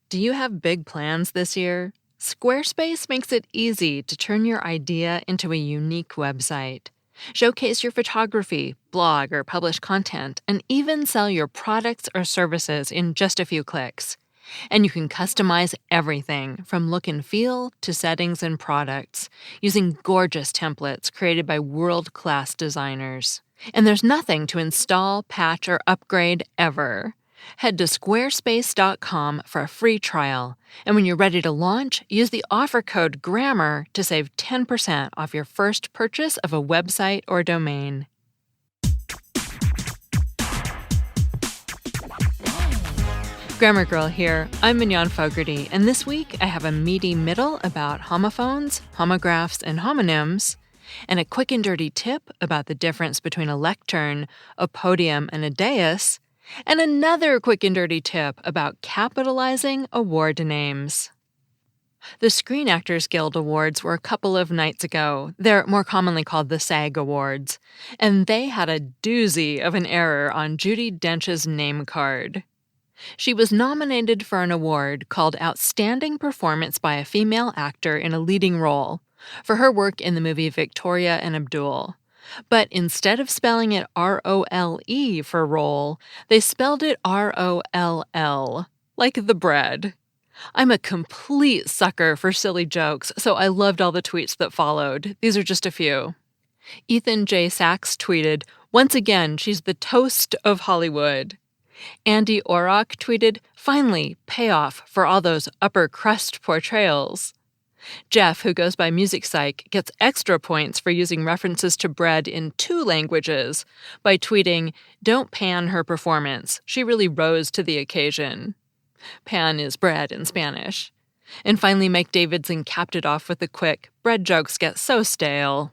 Do you have big plans this year? Squarespace makes it easy to turn your idea into a unique website. Showcase your photography, blog, or publish content, and even sell your products or services in just a few clicks. And you can customize everything from look and feel to settings and products using gorgeous templates created by world-class designers. And there's nothing to install, patch, or upgrade ever. Head to squarespace.com for a free trial, and when you're ready to launch, use the offer code GRAMMAR to save 10% off your first purchase of a website or domain. Grammar Girl here. I'm Mignon Fogarty, and this week I have a meaty middle about homophones, homographs, and homonyms, and a quick and dirty tip about the difference between a lectern, a podium, and a dais, and another quick and dirty tip about capitalizing award names. The Screen Actors Guild Awards were a couple of nights ago. They're more commonly called the SAG Awards, and they had a doozy of an error on Judi Dench's name card. She was nominated for an award called Outstanding Performance by a Female Actor in a Leading Role for her work in the movie Victoria and Abdul. But instead of spelling it R-O-L-E for roll, they spelled it R-O-L-L, like the bread. I'm a complete sucker for silly jokes, so I loved all the tweets that followed. These are just a few. Ethan J. Sachs tweeted, "Once again, she's the toast of Hollywood." Andy Orrock tweeted, "Finally, payoff for all those upper crust portrayals." Jeff, who goes by Music Psych, gets extra points for using references to bread in 2 languages by tweeting, "Don't pan her performance. She really rose to the occasion." Pan is bread in Spanish. And finally, Mike Davidson capped it off with a quick, "Bread jokes get so stale."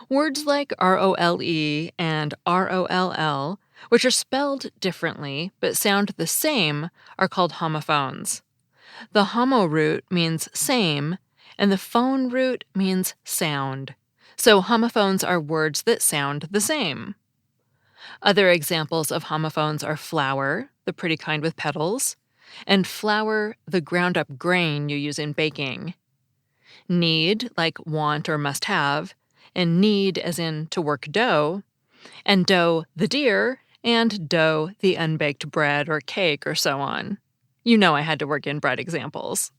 Words like R-O-L-E and R-O-L-L, which are spelled differently but sound the same, are called homophones. The homo root means same, and the phone root means sound. So homophones are words that sound the same. Other examples of homophones are flour, the pretty kind with petals, and flour, the ground-up grain you use in baking. Need, like want or must have, and knead as in to work dough, and dough, the deer, and dough, the unbaked bread or cake or so on. You know I had to work in bread examples.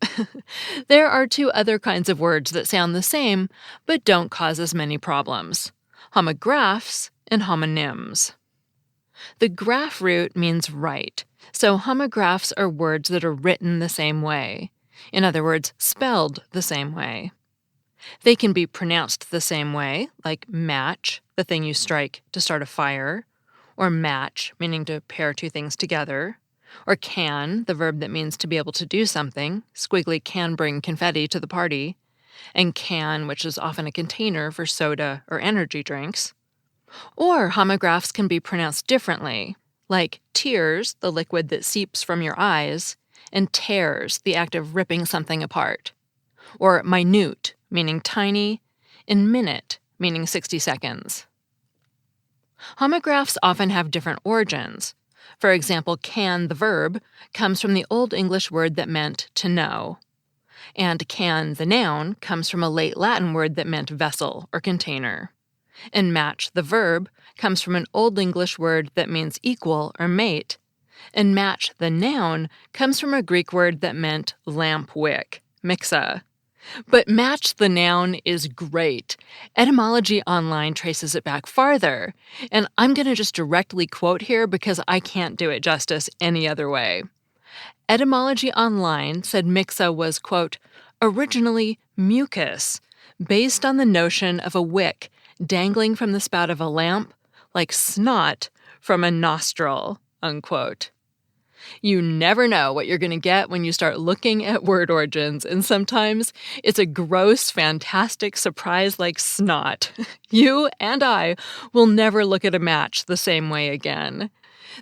There are 2 other kinds of words that sound the same, but don't cause as many problems: homographs and homonyms. The graph root means right, so homographs are words that are written the same way. In other words, spelled the same way. They can be pronounced the same way, like match, the thing you strike to start a fire, or match, meaning to pair 2 things together, or can, the verb that means to be able to do something. Squiggly can bring confetti to the party, and can, which is often a container for soda or energy drinks. Or homographs can be pronounced differently, like tears, the liquid that seeps from your eyes, and tears, the act of ripping something apart. Or minute, meaning tiny, and minute, meaning 60 seconds. Homographs often have different origins. For example, can, the verb, comes from the Old English word that meant to know. And can, the noun, comes from a late Latin word that meant vessel or container. And match, the verb, comes from an Old English word that means equal or mate. And match, the noun, comes from a Greek word that meant lamp wick, mixa. But match the noun is great. Etymology Online traces it back farther, and I'm going to just directly quote here because I can't do it justice any other way. Etymology Online said mixa was, quote, originally mucus, based on the notion of a wick dangling from the spout of a lamp, like snot from a nostril, unquote. You never know what you're going to get when you start looking at word origins, and sometimes it's a gross, fantastic surprise like snot. You and I will never look at a match the same way again.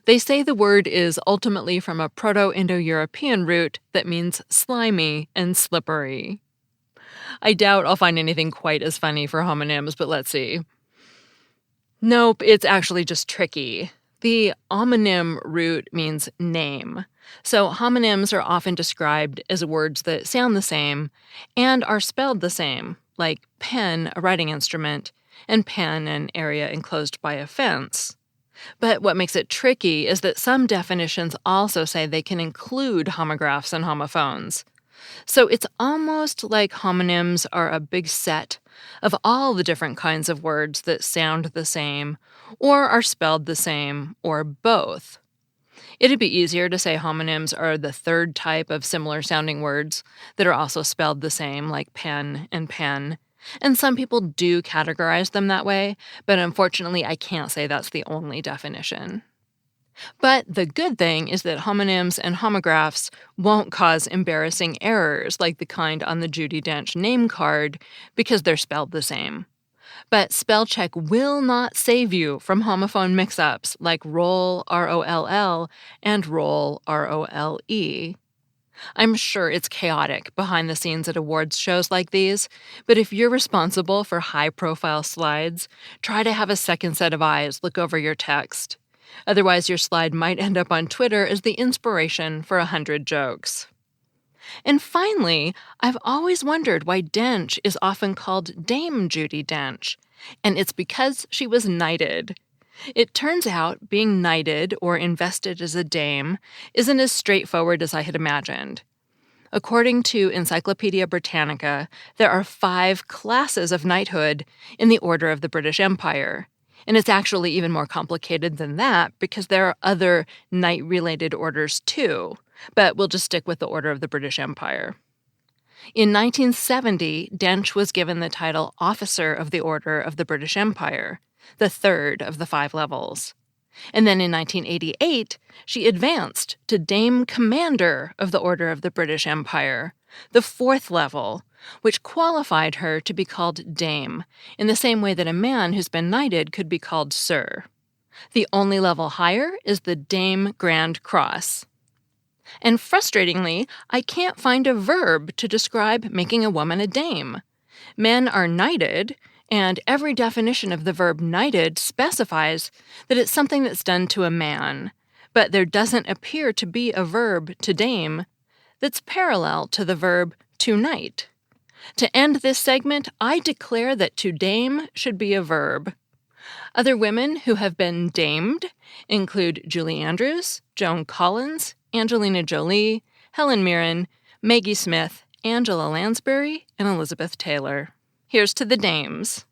They say the word is ultimately from a Proto-Indo-European root that means slimy and slippery. I doubt I'll find anything quite as funny for homonyms, but let's see. Nope, it's actually just tricky. The homonym root means name. So homonyms are often described as words that sound the same and are spelled the same, like pen, a writing instrument, and pen, an area enclosed by a fence. But what makes it tricky is that some definitions also say they can include homographs and homophones. So it's almost like homonyms are a big set of all the different kinds of words that sound the same, or are spelled the same, or both. It'd be easier to say homonyms are the third type of similar sounding words that are also spelled the same, like pen and pen. And some people do categorize them that way, but unfortunately I can't say that's the only definition. But the good thing is that homonyms and homographs won't cause embarrassing errors like the kind on the Judi Dench name card because they're spelled the same. But spell check will not save you from homophone mix-ups like roll, R-O-L-L, and roll, R-O-L-E. I'm sure it's chaotic behind the scenes at awards shows like these, but if you're responsible for high-profile slides, try to have a second set of eyes look over your text. Otherwise, your slide might end up on Twitter as the inspiration for 100 jokes. And finally, I've always wondered why Dench is often called Dame Judi Dench, and it's because she was knighted. It turns out being knighted or invested as a dame isn't as straightforward as I had imagined. According to Encyclopedia Britannica, there are 5 classes of knighthood in the Order of the British Empire. And it's actually even more complicated than that because there are other knight-related orders too, but we'll just stick with the Order of the British Empire. In 1970, Dench was given the title Officer of the Order of the British Empire, the third of the 5 levels. And then in 1988, she advanced to Dame Commander of the Order of the British Empire, the 4th level, which qualified her to be called Dame, in the same way that a man who's been knighted could be called Sir. The only level higher is the Dame Grand Cross. And frustratingly, I can't find a verb to describe making a woman a dame. Men are knighted, and every definition of the verb knighted specifies that it's something that's done to a man, but there doesn't appear to be a verb to dame that's parallel to the verb to knight. To end this segment, I declare that to dame should be a verb. Other women who have been damed include Julie Andrews, Joan Collins, Angelina Jolie, Helen Mirren, Maggie Smith, Angela Lansbury, and Elizabeth Taylor. Here's to the dames.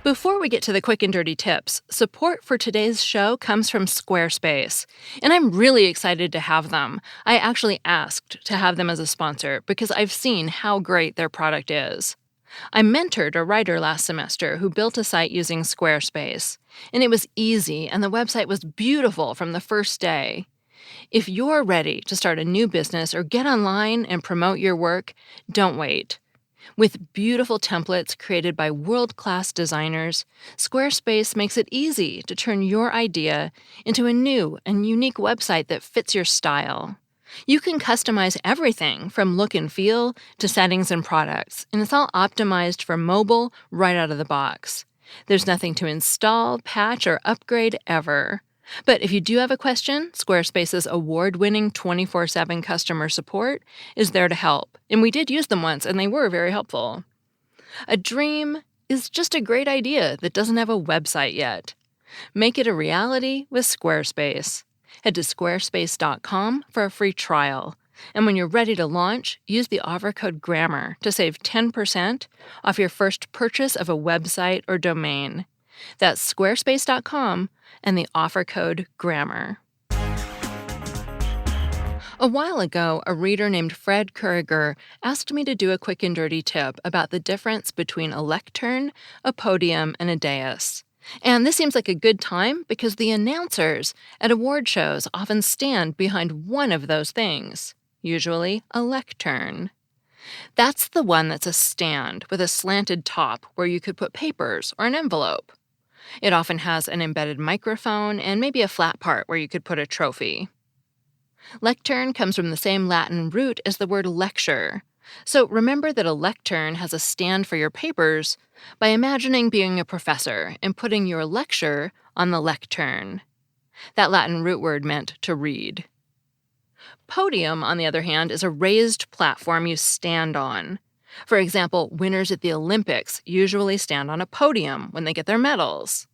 Before we get to the quick and dirty tips, support for today's show comes from Squarespace, and I'm really excited to have them. I actually asked to have them as a sponsor because I've seen how great their product is. I mentored a writer last semester who built a site using Squarespace, and it was easy and the website was beautiful from the first day. If you're ready to start a new business or get online and promote your work, don't wait. With beautiful templates created by world-class designers, Squarespace makes it easy to turn your idea into a new and unique website that fits your style. You can customize everything from look and feel to settings and products, and it's all optimized for mobile right out of the box. There's nothing to install, patch, or upgrade ever. But if you do have a question, Squarespace's award-winning 24/7 customer support is there to help. And we did use them once, and they were very helpful. A dream is just a great idea that doesn't have a website yet. Make it a reality with Squarespace. Head to squarespace.com for a free trial. And when you're ready to launch, use the offer code GRAMMAR to save 10% off your first purchase of a website or domain. That's squarespace.com and the offer code GRAMMAR. A while ago, a reader named Fred Kuriger asked me to do a quick and dirty tip about the difference between a lectern, a podium, and a dais. And this seems like a good time because the announcers at award shows often stand behind one of those things, usually a lectern. That's the one that's a stand with a slanted top where you could put papers or an envelope. It often has an embedded microphone and maybe a flat part where you could put a trophy. Lectern comes from the same Latin root as the word lecture. So remember that a lectern has a stand for your papers by imagining being a professor and putting your lecture on the lectern. That Latin root word meant to read. Podium, on the other hand, is a raised platform you stand on. For example, winners at the Olympics usually stand on a podium when they get their medals.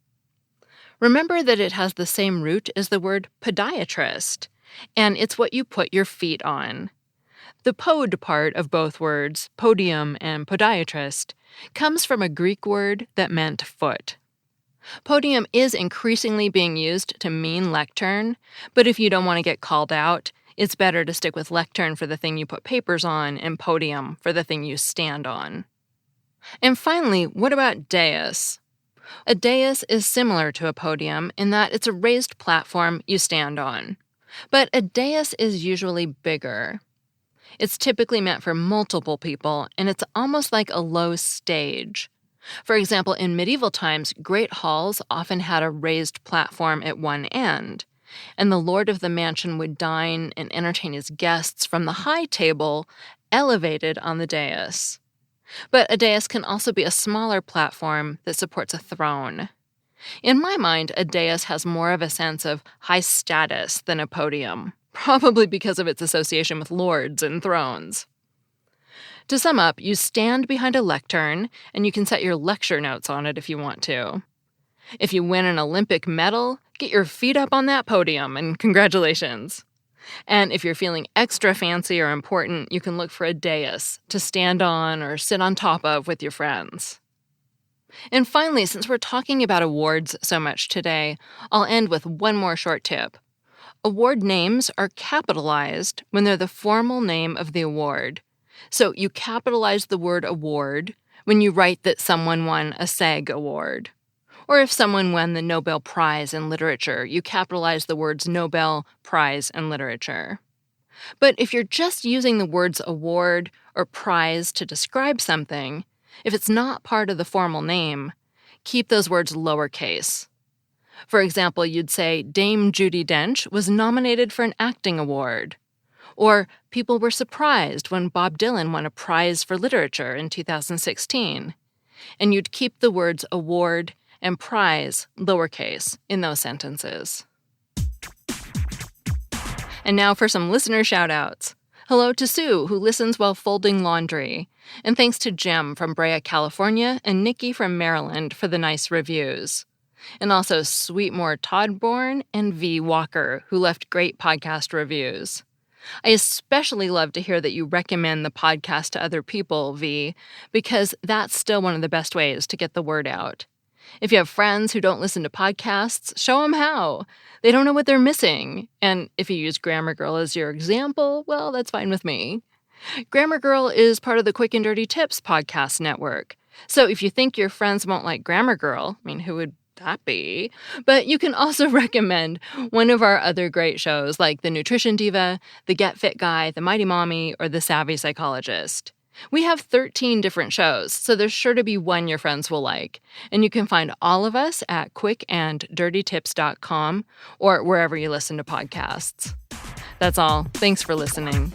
Remember that it has the same root as the word podiatrist, and it's what you put your feet on. The pod part of both words, podium and podiatrist, comes from a Greek word that meant foot. Podium is increasingly being used to mean lectern, but if you don't want to get called out, it's better to stick with lectern for the thing you put papers on and podium for the thing you stand on. And finally, what about dais? A dais is similar to a podium in that it's a raised platform you stand on. But a dais is usually bigger. It's typically meant for multiple people, and it's almost like a low stage. For example, in medieval times, great halls often had a raised platform at one end, and the lord of the mansion would dine and entertain his guests from the high table elevated on the dais. But a dais can also be a smaller platform that supports a throne. In my mind, a dais has more of a sense of high status than a podium, probably because of its association with lords and thrones. To sum up, you stand behind a lectern, and you can set your lecture notes on it if you want to. If you win an Olympic medal, get your feet up on that podium, and congratulations. And if you're feeling extra fancy or important, you can look for a dais to stand on or sit on top of with your friends. And finally, since we're talking about awards so much today, I'll end with one more short tip. Award names are capitalized when they're the formal name of the award. So you capitalize the word award when you write that someone won a SAG Award. Or if someone won the Nobel Prize in Literature, you capitalize the words Nobel Prize in Literature. But if you're just using the words award or prize to describe something, if it's not part of the formal name, keep those words lowercase. For example, you'd say Dame Judi Dench was nominated for an acting award. Or people were surprised when Bob Dylan won a prize for literature in 2016. And you'd keep the words award and prize lowercase in those sentences. And now for some listener shoutouts. Hello to Sue, who listens while folding laundry. And thanks to Jem from Brea, California, and Nikki from Maryland for the nice reviews. And also Sweetmore Toddborn and V. Walker, who left great podcast reviews. I especially love to hear that you recommend the podcast to other people, V, because that's still one of the best ways to get the word out. If you have friends who don't listen to podcasts, show them how. They don't know what they're missing. And if you use Grammar Girl as your example, well, that's fine with me. Grammar Girl is part of the Quick and Dirty Tips podcast network. So if you think your friends won't like Grammar Girl, who would that be? But you can also recommend one of our other great shows like The Nutrition Diva, The Get Fit Guy, The Mighty Mommy, or The Savvy Psychologist. We have 13 different shows, so there's sure to be one your friends will like. And you can find all of us at quickanddirtytips.com or wherever you listen to podcasts. That's all. Thanks for listening.